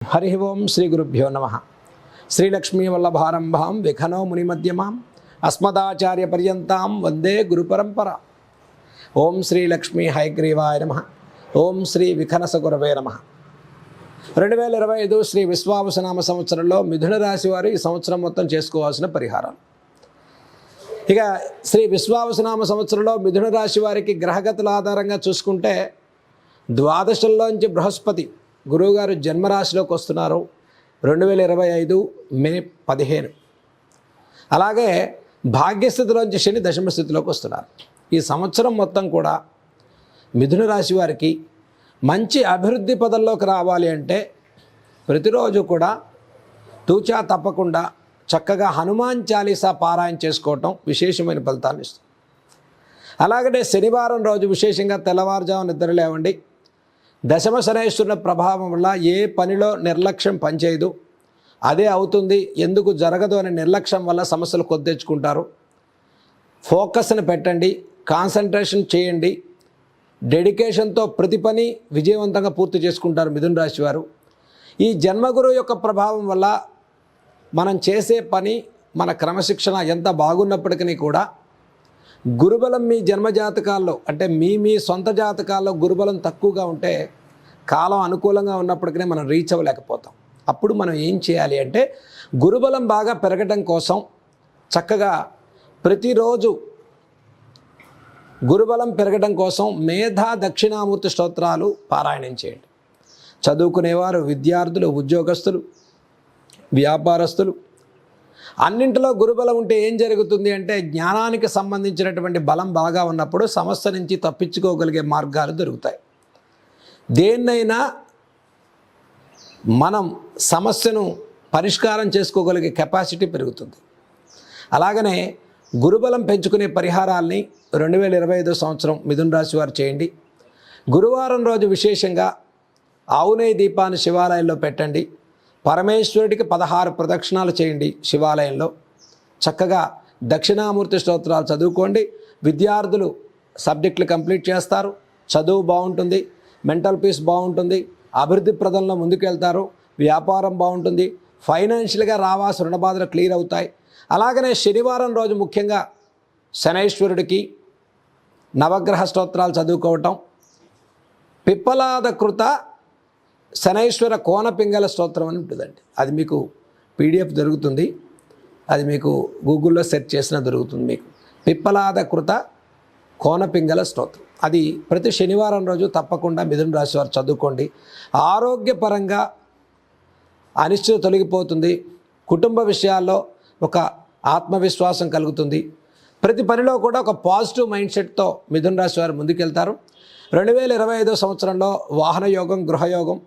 हरि ओं श्री गुरुभ्यो नमः। श्रीलक्ष्मी वल्लभारंभां विखनो मुनिमध्यमां अस्मदाचार्य पर्यन्तां वंदे गुरुपरंपरा। ओं श्री लक्ष्मी हयग्रीवाय नमः। ओं श्री विखनस गुरवे नमः। 2025 శ్రీ విశ్వావసునామ సంవత్సరంలో మిథున రాశి వారు ఈ సంవత్సరం మొత్తం చేసుకోవాల్సిన పరిహారాలు. ఇక శ్రీ విశ్వావసునామ సంవత్సరంలో మిథున రాశి వారికి గ్రహగతుల ఆధారంగా చూసుకుంటే ద్వాదశంలోంచి బృహస్పతి గురువుగారు జన్మరాశిలోకి వస్తున్నారు 2025 మే 15. అలాగే భాగ్యస్థితిలోంచి శని దశమ స్థితిలోకి వస్తున్నారు. ఈ సంవత్సరం మొత్తం కూడా మిథున రాశి వారికి మంచి అభివృద్ధి పదంలోకి రావాలి అంటే ప్రతిరోజు కూడా తూచా తప్పకుండా చక్కగా హనుమాన్ చాలీసా పారాయణ చేసుకోవటం విశేషమైన ఫలితాన్ని ఇస్తుంది. అలాగనే శనివారం రోజు విశేషంగా తెల్లవారుజాము నిద్ర లేవండి. దశమ శనైశ్వరుని ప్రభావం వల్ల ఏ పనిలో నిర్లక్ష్యం పనిచేయదు, అదే అవుతుంది, ఎందుకు జరగదు అనే నిర్లక్ష్యం వల్ల సమస్యలు కొద్దెచ్చుకుంటారు. ఫోకస్ని పెట్టండి, కాన్సన్ట్రేషన్ చేయండి, డెడికేషన్తో ప్రతి పని విజయవంతంగా పూర్తి చేసుకుంటారు మిథున రాశి వారు. ఈ జన్మగురువు యొక్క ప్రభావం వల్ల మనం చేసే పని మన క్రమశిక్షణ ఎంత బాగున్నప్పటికీ కూడా గురుబలం మీ జన్మజాతకాల్లో అంటే మీ సొంత జాతకాల్లో గురుబలం తక్కువగా ఉంటే కాలం అనుకూలంగా ఉన్నప్పటికీ మనం రీచ్ అవ్వలేకపోతాం. అప్పుడు మనం ఏం చేయాలి అంటే గురుబలం బాగా పెరగడం కోసం చక్కగా ప్రతిరోజు గురుబలం పెరగడం కోసం మేధా దక్షిణామూర్తి స్తోత్రాలు పారాయణం చేయండి. చదువుకునేవారు, విద్యార్థులు, ఉద్యోగస్తులు, వ్యాపారస్తులు అన్నింటిలో గురుబలం ఉంటే ఏం జరుగుతుంది అంటే జ్ఞానానికి సంబంధించినటువంటి బలం బాగా ఉన్నప్పుడు సమస్య నుంచి తప్పించుకోగలిగే మార్గాలు దొరుకుతాయి. దేన్నైనా మనం సమస్యను పరిష్కారం చేసుకోగలిగే కెపాసిటీ పెరుగుతుంది. అలాగనే గురుబలం పెంచుకునే పరిహారాల్ని 2025 సంవత్సరం మిథున రాశి వారు చేయండి. గురువారం రోజు విశేషంగా ఆవునేయి దీపాన్ని శివాలయంలో పెట్టండి. పరమేశ్వరుడికి 16 ప్రదక్షిణాలు చేయండి. శివాలయంలో చక్కగా దక్షిణామూర్తి స్తోత్రాలు చదువుకోండి. విద్యార్థులు సబ్జెక్టులు కంప్లీట్ చేస్తారు, చదువు బాగుంటుంది, మెంటల్ పీస్ బాగుంటుంది, అభివృద్ధి ప్రదంలో ముందుకెళ్తారు, వ్యాపారం బాగుంటుంది, ఫైనాన్షియల్గా రావాల్సిన రుణ బాధలు క్లియర్ అవుతాయి. అలాగనే శనివారం రోజు ముఖ్యంగా శనైశ్వరుడికి నవగ్రహ స్తోత్రాలు చదువుకోవటం, పిప్పలాదకృత శనైశ్వర కోనపింగళ స్తోత్రం అని ఉంటుందండి. అది మీకు పీడిఎఫ్ దొరుకుతుంది, అది మీకు గూగుల్లో సెర్చ్ చేసినా దొరుకుతుంది. మీకు పిప్పలాదకృత కోనపింగళ స్తోత్రం అది ప్రతి శనివారం రోజు తప్పకుండా మిథున రాశి వారు చదువుకోండి. ఆరోగ్యపరంగా అనిశ్చితి తొలగిపోతుంది, కుటుంబ విషయాల్లో ఒక ఆత్మవిశ్వాసం కలుగుతుంది, ప్రతి పనిలో కూడా ఒక పాజిటివ్ మైండ్ సెట్తో మిథున రాశి వారు ముందుకెళ్తారు. 2025 సంవత్సరంలో వాహన యోగం, గృహయోగం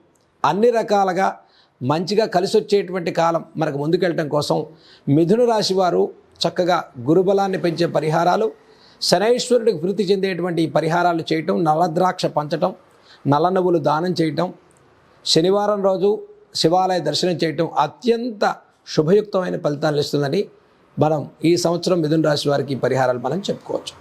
అన్ని రకాలుగా మంచిగా కలిసి వచ్చేటువంటి కాలం మనకు ముందుకెళ్ళటం కోసం మిథున రాశి వారు చక్కగా గురుబలాన్ని పెంచే పరిహారాలు, శనైశ్వరుడికి ప్రీతి చెందేటువంటి ఈ పరిహారాలు చేయటం, నల్లద్రాక్ష పంచటం, నల్ల నువ్వులు దానం చేయటం, శనివారం రోజు శివాలయ దర్శనం చేయటం అత్యంత శుభయుక్తమైన ఫలితాలు ఇస్తుందని మనం ఈ సంవత్సరం మిథున రాశి వారికి పరిహారాలు మనం చెప్పుకోవచ్చు.